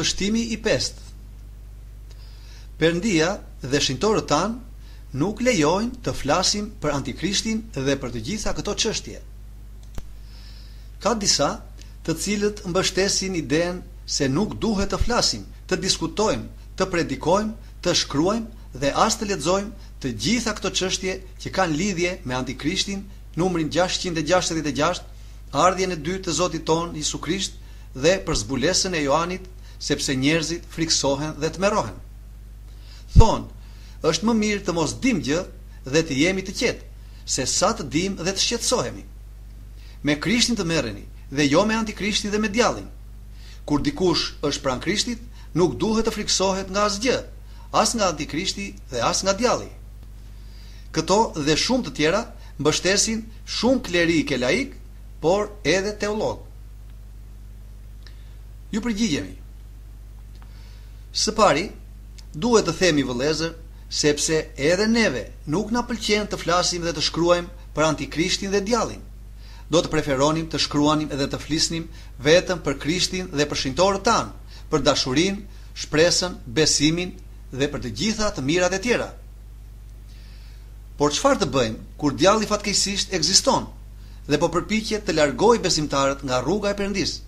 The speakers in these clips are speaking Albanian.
Shpështimi i pestë. Perëndia dhe shenjtorët tanë nuk lejojnë të flasim për Antikrishtin dhe për të gjitha këto çështje. Ka disa të cilët mbështesin idenë se nuk duhet të flasim, të diskutojmë, të predikojmë, të shkruajmë dhe as të lexojmë të gjitha këto çështje që kanë lidhje me Antikrishtin, numrin 666, ardhjen e dytë të Zotit ton Jezu Krisht dhe për zbulesën e Joanit, sepse njerëzit friksohen dhe tmerrohen. Thonë, është më mirë të mos dim gjë dhe të jemi të qetë, se sa të dim dhe të shqetësohemi. Me Krishtin të merreni dhe jo me Antikrishtin dhe me djallin. Kur dikush është pranë Krishtit, nuk duhet të friksohet nga asgjë, as nga Antikrishti dhe as nga djalli. Këto dhe shumë të tjera mbështesin shumë klerik e laik, por edhe teolog. Ju përgjigjemi. Së pari, duhet të themi vëllezër, sepse edhe neve nuk na pëlqen të flasim dhe të shkruajmë për Antikrishtin dhe djallin. Do të preferonim të shkruanim edhe të flisnim vetëm për Krishtin dhe për shenjtorët tanë, për dashurinë, shpresën, besimin dhe për të gjitha të mirat e tjera. Por çfarë të bëjmë kur djalli fatkeqësisht ekziston dhe po përpiqet të largojë besimtarët nga rruga e Perëndisë?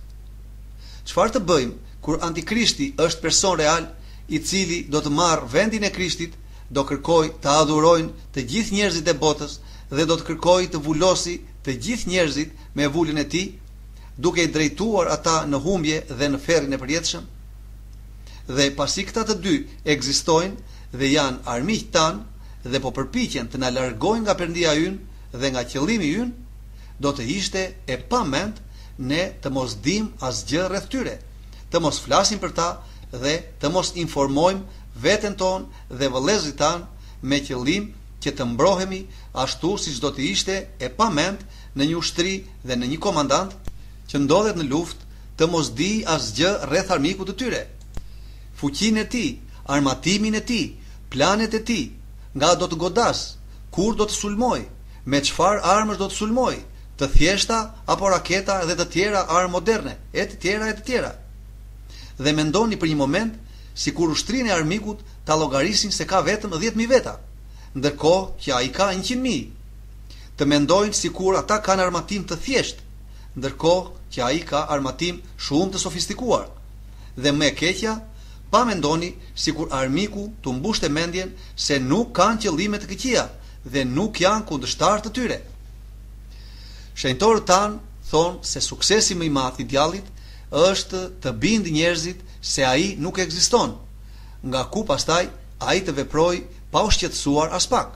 Çfarë të bëjmë kur Antikrishti është person real i cili do të marrë vendin e Krishtit, do kërkoj të adhurojnë të gjithë njerëzit e botës dhe do të kërkoj të vulosi të gjithë njerëzit me vullin e tij, duke i drejtuar ata në humbje dhe në ferrin e përjetshëm? Dhe pasi këta të dy ekzistojnë dhe janë armiq tanë dhe po përpiqen të na largojnë nga Perëndia ynë dhe nga qëllimi ynë, do të ishte e pamend ne të mos dim asgjë rreth tyre, të mos flasim për ta dhe të mos informojmë veten tonë dhe vëllezërit tanë me qëllim që të mbrohemi ashtu siç do të ishte e pamend në një ushtri dhe në një komandant që ndodhet në luftë të mos di asgjë rreth armikut të tyre, fuqinë e tij, armatimin e tij, planet e tij, nga do të godas, kur do të sulmoj, me çfarë armësh do të sulmoj, të thjeshta apo raketa dhe të tjera armë moderne, e të tjera e të tjera. Dhe mendoni për një moment sikur ushtrinë e armikut ta llogarisin se ka vetëm 10.000 veta, ndërkohë që ai ka 100.000. Të mendojnë sikur ata kanë armatim të thjeshtë, ndërkohë që ai ka armatim shumë të sofistikuar. Dhe më e keqja, pa mendoni sikur armiku të mbushte mendjen se nuk kanë qëllime të këqija dhe nuk janë kundërshtar të tyre. Shenjtorët tanë thonë se suksesi më i madh i djallit është të bindë njerëzit se ai nuk ekziston, nga ku pastaj ai të veprojë pa u shqetësuar as pak.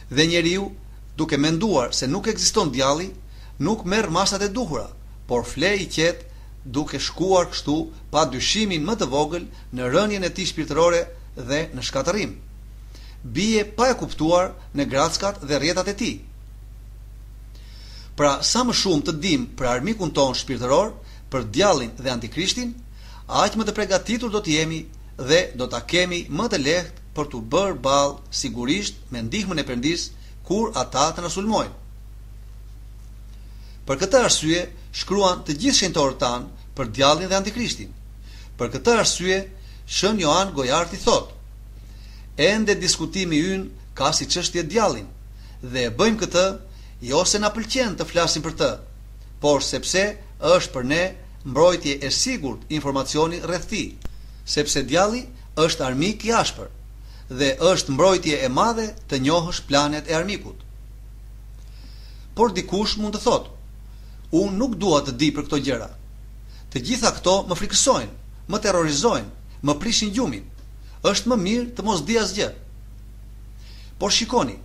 Dhe njeriu, duke menduar se nuk ekziston djalli, nuk merr masat e duhura, por fle i qetë duke shkuar kështu pa dyshimin më të vogël në rënien e tij shpirtërore dhe në shkatërim. Bie pa e kuptuar në grackat dhe rrjetat e tij. Pra, sa më shumë të dim për armikun ton shpirtëror, për djallin dhe Antikrishtin, aq më të përgatitur do të jemi dhe do ta kemi më të lehtë për të bërë ballë sigurisht me ndihmën e Perëndisë kur ata të na sulmojnë. Për këtë arsye shkruan të gjithë shenjtorët tanë për djallin dhe Antikrishtin. Për këtë arsye Shën Joan Gojarti thotë: ende diskutimi ynë ka si çështje djallin, dhe e bëjmë këtë jo se na pëlqen të flasim për të, por sepse është për ne mbrojtje e sigurt informacioni rreth tij, sepse djalli është armik i ashpër dhe është mbrojtje e madhe të njohësh planet e armikut. Por dikush mund të thotë: unë nuk dua të di për këto gjëra. Të gjitha këto më frikësojnë, më terrorizojnë, më prishin gjumin. Është më mirë të mos di asgjë. Por shikoni,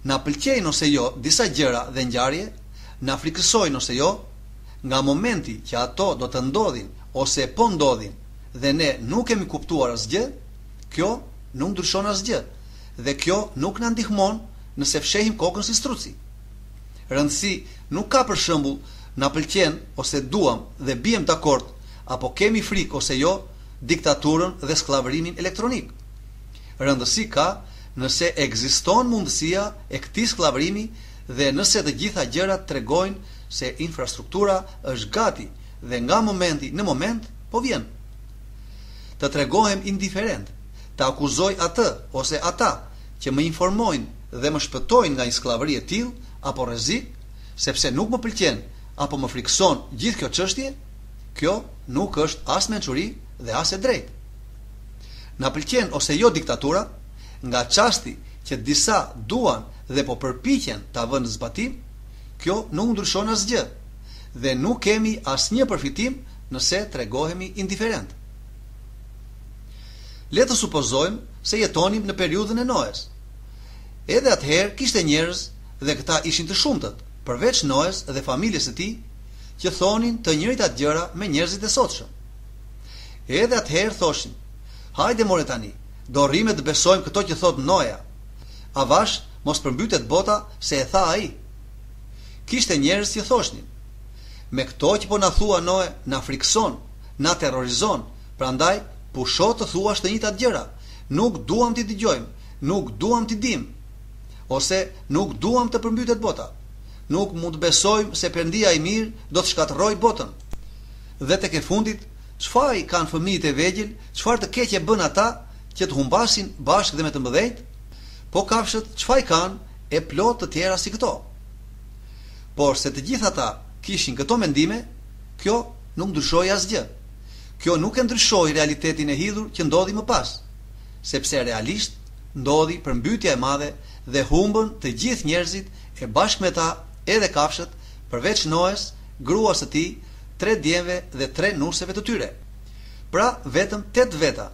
na pëlqejnë ose jo disa gjëra dhe ngjarje, na frikësojnë ose jo, nga momenti që ato do të ndodhin ose po ndodhin dhe ne nuk kemi kuptuar asgjë, kjo nuk ndryshon asgjë dhe kjo nuk na ndihmon nëse fshehim kokën si struci. Rëndësi nuk ka për shembull na pëlqen ose duam dhe biem dakord apo kemi frikë ose jo diktaturën dhe skllavërimin elektronik. Rëndësi ka nëse ekziston mundësia e këtij skllavërimi dhe nëse të gjitha gjërat tregojnë se infrastruktura është gati dhe nga momenti në moment po vjen. të tregohem indiferent, të akuzoj atë ose ata që më informojnë dhe më shpëtojnë nga një skllavëri e tillë apo rrezik, sepse nuk më pëlqen apo më frikson gjithë kjo çështje, kjo nuk është as mençuri dhe as e drejtë. Na pëlqen ose jo diktatura, nga çasti që disa duan dhe po përpiqen ta vënë në zbatim, kjo nuk ndryshon asgjë dhe nuk kemi asnjë përfitim nëse tregohemi indiferent. Le të supozojmë se jetonim në periudhën e Noes. Edhe atëherë kishte njerëz dhe këta ishin të shumtët, përveç Noes dhe familjes së tij, që thonin të njëjtat gjëra me njerëzit e sotshëm. Edhe atëherë thoshin: "Hajde more tani, do rrimë të besojmë këto që thot Noja. Avash mos përmbytet bota se e tha ai." Kishte njerëz që thoshin: "Me këto që po na thua Noe, na frikson, na terrorizon, prandaj pusho të thuash të njëjtat gjëra. Nuk duam t'i dëgjojmë, nuk duam t'i dim, ose nuk duam të përmbytet bota. Nuk mund të besojmë se Perëndia i mirë do të shkatërrojë botën." Dhe tek e fundit, çfarë kanë fëmijët e vegjël, çfarë të keqe bën ata që të humbasin bashkë dhe me të mëdhenjt? Po kafshët çfarë kanë e plot të tjera si këto. Por se të gjithë ata kishin këto mendime, kjo nuk ndryshoi asgjë. Kjo nuk e ndryshoi realitetin e hidhur që ndodhi më pas, sepse realisht ndodhi përmbytja e madhe dhe humbën të gjithë njerëzit e bashkë me ta edhe kafshët, përveç Noes, gruas së tij, 3 djemve dhe 3 nuseve të tyre. Pra vetëm 8 veta.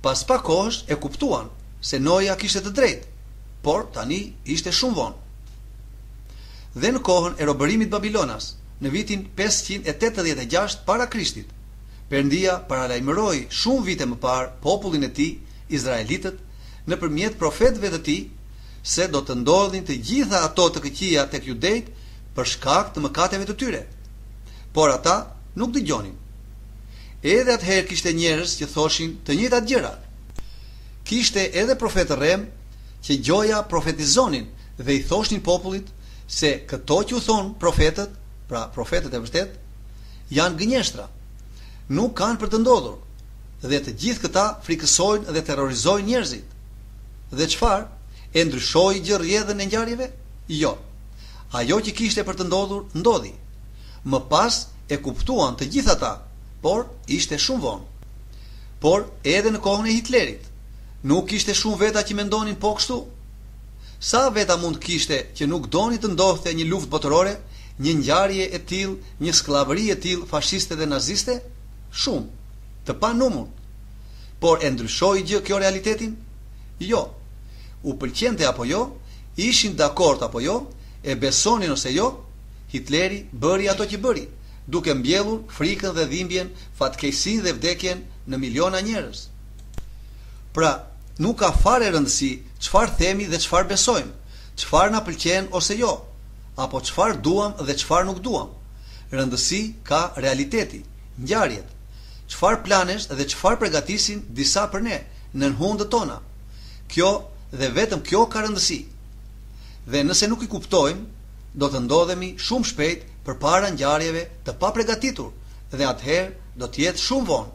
Pas pak kohësh e kuptuan se Noja kishte të drejtë, por tani ishte shumë vonë. Dhe në kohën e robërimit Babilonas, në vitin 586 para Krishtit, Perëndia paralajmëroi shumë vite më parë popullin e tij, izraelitët, nëpërmjet profetëve të tij, se do të ndodhin të gjitha ato të këqija tek judejt për shkak të mëkateve të tyre. Por ata nuk dëgjonin. Edhe atëherë kishte njerëz që thoshin të njëjtat gjëra. Kishte edhe profetë rrem që gjoja profetizonin dhe i thoshin popullit se këto që u thon profetët, pra profetët e vërtet, janë gënjeshtra. Nuk kanë për të ndodhur, dhe të gjithë këta frikësojnë dhe terrorizojnë njerëzit. Dhe çfarë? E ndryshoi gjë rrjedhën e ngjarjeve? Jo. Ajo që kishte për të ndodhur, ndodhi. Më pas e kuptuan të gjithë ata, por ishte shumë vonë. Por edhe në kohën e Hitlerit, nuk kishte shumë veta që mendonin po kështu. Sa veta mund kishte që nuk doni të ndodhte një luftë botërore, një ngjarje e tillë, një skllavëri e tillë fashiste dhe naziste? Shumë, të panumur. Por e ndryshoi gjë kjo realitetin? Jo. U pëlqente apo jo, ishin dakord apo jo, e besonin ose jo, Hitleri bëri ato që bëri, duke mbjellur frikën dhe dhimbjen, fatkeqësinë dhe vdekjen në miliona njerëz. Pra, nuk ka fare rëndësi çfarë themi dhe çfarë besojmë, çfarë na pëlqen ose jo, apo çfarë duam dhe çfarë nuk duam. Rëndësi ka realiteti, ngjarjet, çfarë planesh dhe çfarë përgatisin disa për ne në hundët tona. Kjo dhe vetëm kjo ka rëndësi. Dhe nëse nuk i kuptojmë, do të ndodhemi shumë shpejt përpara ngjarjeve të papregatitur dhe atëherë do të jetë shumë vonë.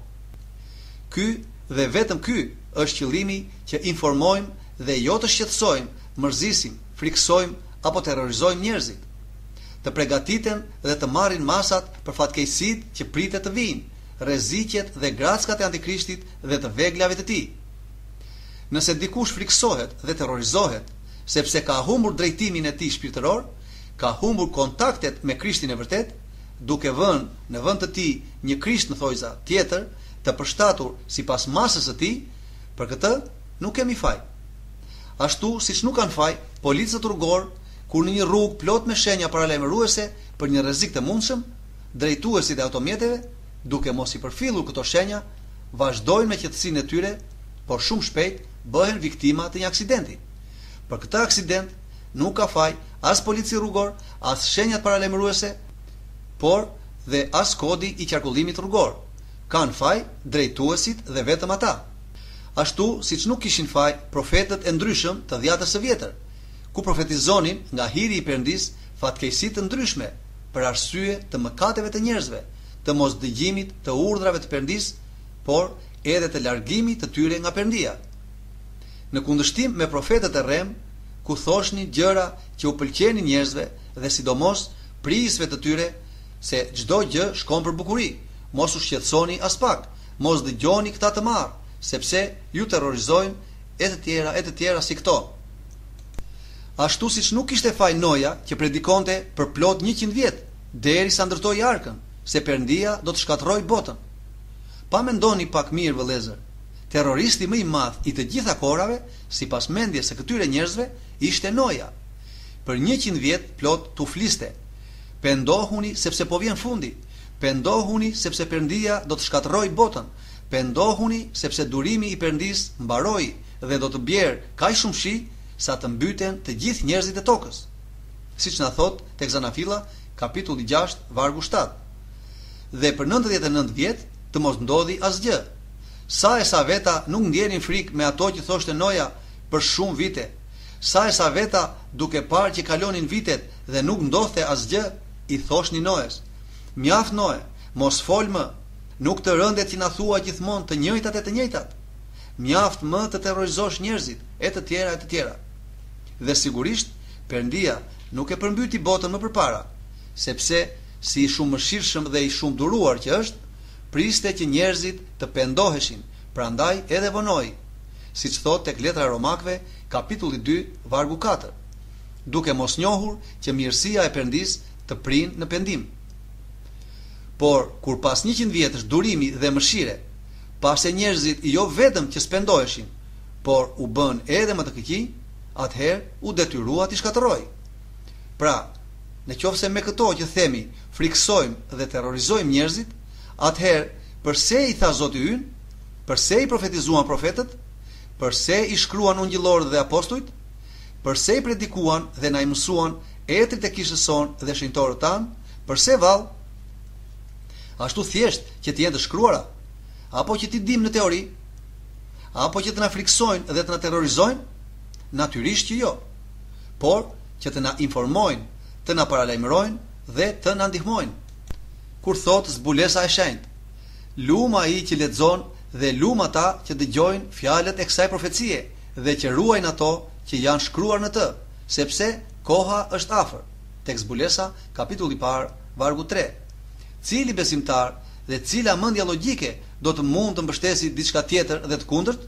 Ky dhe vetëm ky është qëllimi, që informojmë dhe jo të shqetësojmë, mërzisim, friksojmë apo terrorizojmë njerëzit. Të përgatiten dhe të marrin masat për fatkeqësitë që pritet të vijnë, rreziqet dhe grackat e Antikrishtit dhe të veglave të tij. Nëse dikush friksohet dhe terrorizohet sepse ka humbur drejtimin e tij shpirtëror, ka humbur kontaktet me Krishtin e vërtet, duke vënë në vend të tij një Krisht në thojza tjetër, të përshtatur sipas masës së tij, për këtë nuk kemi faj. Ashtu siç nuk kanë faj policët rrugor kur në një rrugë plot me shenja paralajmëruese për një rrezik të mundshëm, drejtuesit e automjeteve, duke mos i përfillur këto shenja, vazhdojnë me qetësinë e tyre, por shumë shpejt bëhen viktima të një aksidenti. Për këtë aksident nuk ka faj as polici rrugor, as shenjat paralajmëruese, por dhe as kodi i qarkullimit rrugor. Kanë faj drejtuesit dhe vetëm ata. Ashtu siç nuk kishin faj profetët e ndryshëm të dhjatës së vjetër, ku profetizonin nga hiri i Perëndis fatkeqësi të ndryshme për arsye të mëkateve të njerëzve, të mosdëgjimit të urdhrave të Perëndis, por edhe të largimit të tyre nga Perëndia. Në kundërshtim me profetët e rrem, ku thoshni gjëra që u pëlqenin njerëzve dhe sidomos prisve të tyre, se çdo gjë shkon për bukuri, mos u shqetësoni as pak, mos dëgjoni këta të marr, sepse ju terrorizojnë e të tjera si këto. Ashtu siç nuk ishte faj Noja që predikonte për plot 100 vjet, derisa ndërtoi arkën, se Perëndia do të shkatërroj botën. Pa mendoni pak mirë vëllezër, terroristi më i madh i të gjitha kohërave, sipas mendjes së këtyre njerëzve, ishte Noja. Për 100 vjet plot tu fliste: pendohuni sepse po vjen fundi, pendohuni sepse Perëndia do të shkatërroj botën, pendohuni sepse durimi i Perëndis mbaroi dhe do të bjerë kaq shumë shi sa të mbyten të gjithë njerëzit e tokës. Siç na thot tek Zanafilla, kapitulli 6, vargu 7. Dhe për 99 vjet të mos ndodhi asgjë. Sa e sa veta nuk ndjenin frikë me ato që thoshte Noja për shumë vite. Sa e sa veta duke parë që kalonin vitet dhe nuk ndodhte asgjë, i thoshni Noes: mjaft Noe, mos fol më, nuk të rëndet që na thua gjithmonë të njëjtat e të njëjtat. Mjaft më të terrorizosh njerëzit, e të tjera e të tjera. Dhe sigurisht Perëndia nuk e përmbyti botën më përpara, sepse si i shumë mëshirshëm dhe i shumë duruar që është, priste që njerëzit të pendoheshin, prandaj edhe vonoi, siç thot tek letra Romakëve, kapitulli 2, vargu 4, duke mos njohur që mirësia e Perëndis të prinë në pendim. Por kur pas 100 vjetësh durimi dhe mëshire, pas e njerëzit jo vetëm që spendoheshin, por u bën edhe më të këqij, atëherë u detyrua t'i shkatërroj. Pra, në qoftë se me këto që themi friksojmë dhe terrorizojmë njerëzit, atëherë përse i tha Zoti ynë, përse i profetizuan profetët, përse i shkruan ungjillorët dhe apostujt, përse i predikuan dhe na i mësuan etrit e kishës son dhe shenjtorët tanë, përse vallë, ashtu thjesht që të jenë të shkruara, apo që t'i dim në teori, apo që të na friksojnë dhe të na terrorizojnë? Natyrisht që jo, por që të na informojnë, të na paralajmërojnë dhe të na ndihmojnë. Kur thot zbulesa e shenjtë, lum ai që lexon dhe lum ata që dëgjojnë fjalët e kësaj profecie dhe që ruajnë ato që janë shkruar në të, sepse koha është afër. Tek zbulesa, kapitulli 1, vargu 3. Cili besimtar dhe cila mendja logjike do të mund të mbështesi diçka tjetër dhe të kundërt?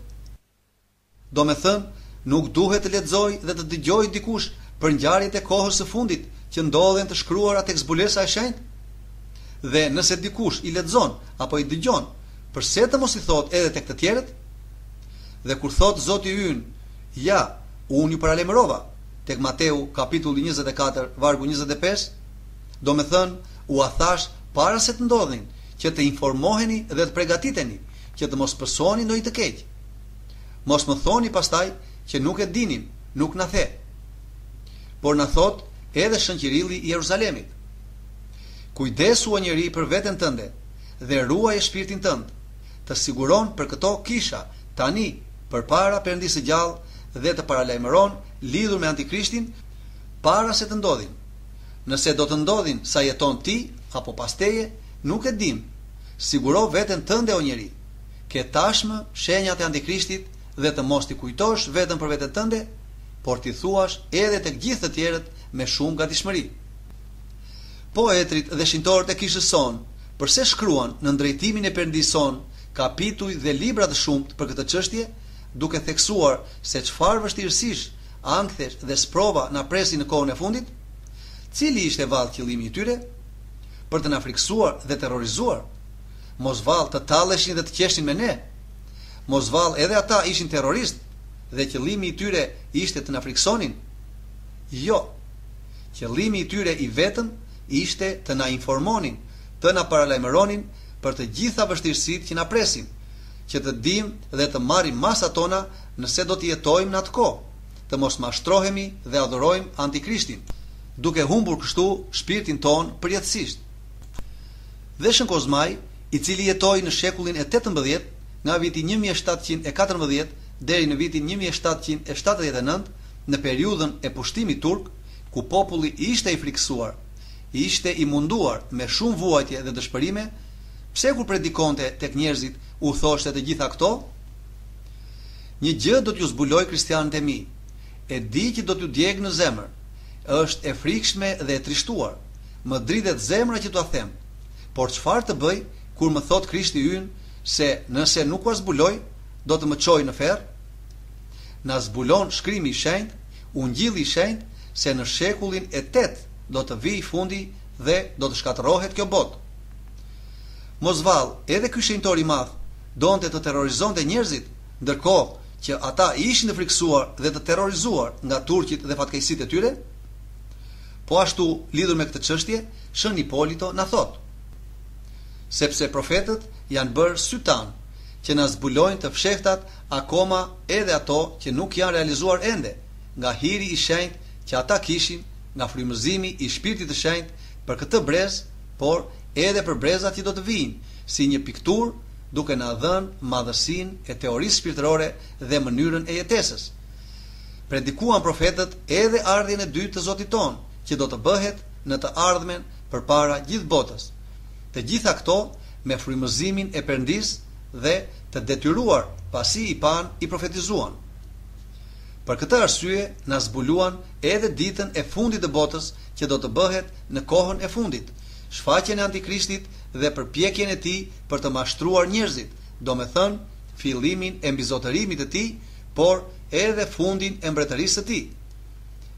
Do me thënë, nuk duhet të lexoj dhe të dëgjoj dikush për ngjarjet e kohës së fundit që ndodhen të shkruara tek zbulesa e shenjtë? Dhe nëse dikush i lexon apo i dëgjon, përse të mos i thot edhe tek të tjerët? Dhe kur thot Zoti ynë, ja, unë ju paralajmërova, tek Mateu kapitulli 24, vargu 25, do me thënë, u a thash para se të ndodhin, që të informoheni dhe të pregatiteni, që të mos pësoni ndonjë të keq. Mos më thoni pastaj që nuk e dinim, nuk na the. Por na thot edhe Shënqirilli i Jeruzalemit: kujdesu o njeri për veten tënde dhe ruaje shpirtin tënd, të siguron për këto kisha tani përpara Perëndisë së gjallë dhe të paralajmëron lidhur me Antikrishtin para se të ndodhin. Nëse do të ndodhin sa jeton ti apo pas teje, nuk e dim. Siguro veten tënde o njeri. Ke tashmë shenjat e Antikrishtit dhe të mos t'i kujtosh vetëm për veten tënde, por t'i thuash edhe tek gjithë të tjerët me shumë gatishmëri. Poetrit dhe shenjtorët e kishës son, përse shkruan në drejtimin e Perëndisë son kapituj dhe libra të shumt për këtë çështje, duke theksuar se çfarë vështirësish, ankthesh dhe sprova na presin në kohën e fundit? Cili ishte vallë qëllimi i tyre? Për të na friksuar dhe terrorizuar? Mos vallë të talleshin dhe të qeshin me ne? Mos vallë edhe ata ishin terroristë dhe qëllimi i tyre ishte të na friksonin? Jo. Qëllimi i tyre i vetëm ishte të na informonin, të na paralajmëronin për të gjitha vështirësitë që na presin, që të dim dhe të marrim masat tona nëse do të jetojmë në atë kohë, të mos mashtrohemi dhe adhurojmë Antikrishtin, duke humbur kështu shpirtin ton përjetësisht. Dhe Shën Kozmaj, i cili jetoi në shekullin e 18, nga viti 1714 deri në vitin 1779, në periudhën e pushtimit turk, ku populli ishte i friksuar, ishte i munduar me shumë vuajtje dhe dëshpërime, pse kur predikonte tek njerëzit u thoshte të gjitha këto? Një gjë do t'ju zbuloj kristianët e mi. E di që do t'ju djeg në zemër. Është e frikshme dhe e trishtuar. Më dridhet zemra që t'ua them. Por çfarë të bëj kur më thot Krishti ynë se nëse nuk ua zbuloj, do të më çojë në ferr? Na zbulon shkrimi i shenjtë, Ungjilli i shenjtë, se në shekullin e 8 do të vijë fundi dhe do të shkatërrohet kjo botë. Mos vallë, edhe ky shenjtor i madh donte të terrorizonte njerëzit, ndërkohë që ata ishin të friksuar dhe të terrorizuar nga turqit dhe fatkeqësitë e tyre. Po ashtu, lidhur me këtë çështje, Shën Ipolito na thot: sepse profetët janë bërë sytan që na zbulojnë të fshehtat, akoma edhe ato që nuk janë realizuar ende, nga hiri i shenjtë që ata kishin, nga frymëzimi i Shpirtit të Shenjtë për këtë brez, por edhe për brezat që do të vijnë, si një pikturë, duke na dhënë madhësinë e teorisë shpirtërore dhe mënyrën e jetesës. Predikuan profetët edhe ardhjen e dytë të Zotit ton, që do të bëhet në të ardhmen përpara gjithë botës. Të gjitha këto me frymëzimin e Perëndis dhe të detyruar pasi i pan i profetizuan. Për këtë arsye na zbuluan edhe ditën e fundit të botës që do të bëhet në kohën e fundit, shfaqjen e Antikrishtit dhe përpjekjen e tij për të mashtruar njerëzit, domethënë fillimin e mbizotërimit të tij, por edhe fundin e mbretërisë së tij.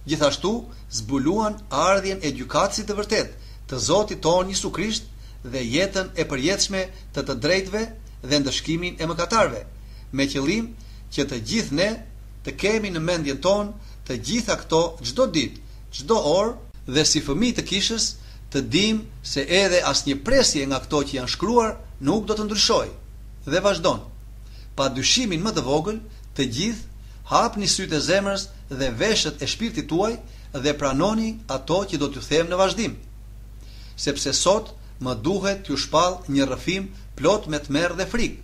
Gjithashtu zbuluan ardhjen e gjykatësit të vërtet të Zotit ton Jezu Krisht dhe jetën e përjetshme të të drejtëve dhe ndëshkimin e mëkatarëve, me qëllim që të gjithë ne të kemi në mendjen ton të gjitha këto çdo ditë, çdo orë, dhe si fëmijë të kishës të dim se edhe asnjë presje nga këto që janë shkruar nuk do të ndryshojë. Dhe vazhdon: pa dyshimin më të vogël, të gjithë hapni sytë e zemrës dhe veshët e shpirtit tuaj dhe pranoni ato që do t'ju them në vazhdim. Sepse sot më duhet t'ju shpall një rrëfim plot me tmerr dhe frikë.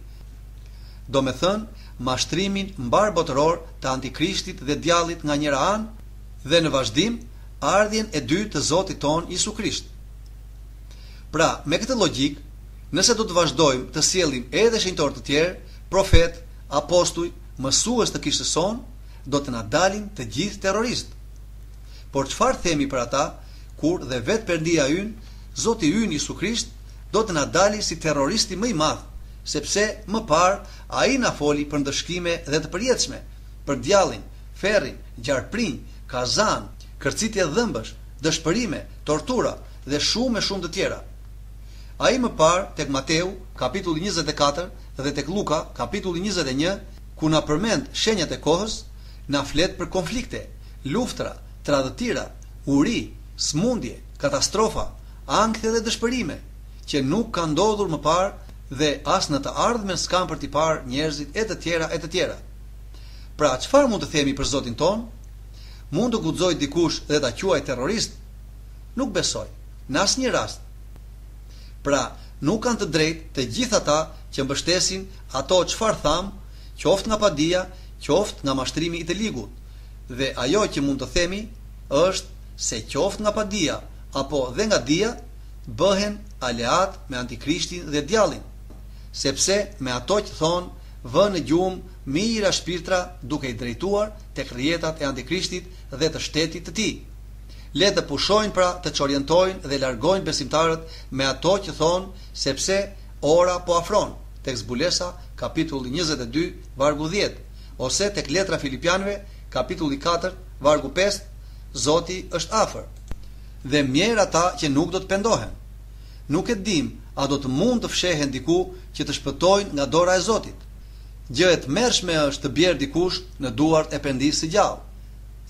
Do me thënë, mashtrimin mbar botëror të Antikrishtit dhe djallit nga njëra anë dhe në vazhdim ardhjen e dytë të Zotit ton Jezu Krisht. Pra, me këtë logjik, nëse do të vazhdojmë të sjellim edhe shenjtor të tjerë, profet, apostuj, mësues të kishës son, do të na dalin të gjithë terroristë. Por çfarë themi për ata kur dhe vetë Perëndia ynë, Zoti ynë Jezu Krisht, do të na dali si terroristi më i madh, sepse më parë ai na foli për ndëshkime dhe të përjetshme, për djallin, ferrin, gjarprinj, kazan, kërcitje dhëmbësh, dëshpërime, tortura dhe shumë të tjera. Ai më parë tek Mateu kapitulli 24 dhe tek Luka kapitulli 21, ku na përmend shenjat e kohës, na flet për konflikte, luftra, tradhëtira, uri, smundje, katastrofa, ankthe dhe dëshpërime, që nuk kanë ndodhur më parë dhe as në të ardhmen s'kan për t'i parë njerëzit e të tjera. Pra, çfarë mund të themi për Zotin ton? Mund të guxojë dikush dhe ta quajë terrorist? Nuk besoj, në asnjë rast. Pra, nuk kanë të drejtë të gjithë ata që mbështesin ato çfarë tham, qoftë nga padia, qoftë nga mashtrimi i të ligut. Dhe ajo që mund të themi është se qoftë nga padia apo dhe nga dia, bëhen aleat me Antikrishtin dhe djallin, sepse me ato që thonë vë në gjumë mira shpirtra duke i drejtuar tek rrjetat e Antikrishtit dhe të shtetit të tij. Le të pushojnë pra të çorientojnë dhe largojnë besimtarët me ato që thonë, sepse ora po afron, tek Zbulesa kapitulli 22 vargu 10, ose tek letra Filipianëve kapitulli 4 vargu 5, Zoti është afër. Dhe mjerë ata që nuk do të pendohen. Nuk e dim a do të mund të fshehen diku që të shpëtojnë nga dora e Zotit. Gjë e tmerrshme është të bjerë dikush në duart e Perëndisë së gjallë,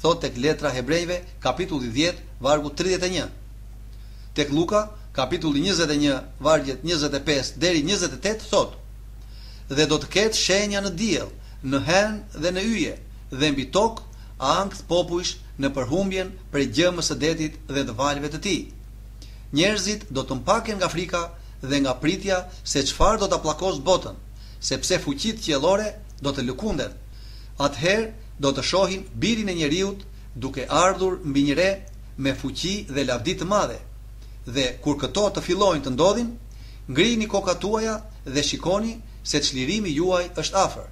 thot tek letra Hebrejve kapitulli 10 vargu 31. Tek Luka kapitulli 21 vargjet 25 deri 28 thot: dhe do të ketë shenja në diell, në hen dhe në yje, dhe mbi tokë ankth popujsh në përhumbjen prej gjëmës së detit dhe të valëve të tij. Njerëzit do të mpaken nga frika dhe nga pritja se çfarë do ta pllakos botën, sepse fuqitë qiellore do të lëkunden. Atëherë do të shohin Birin e Njeriut duke ardhur mbi një re me fuqi dhe lavdi të madhe. Dhe kur këto të fillojnë të ndodhin, ngrini kokat tuaja dhe shikoni se çlirimi juaj është afër.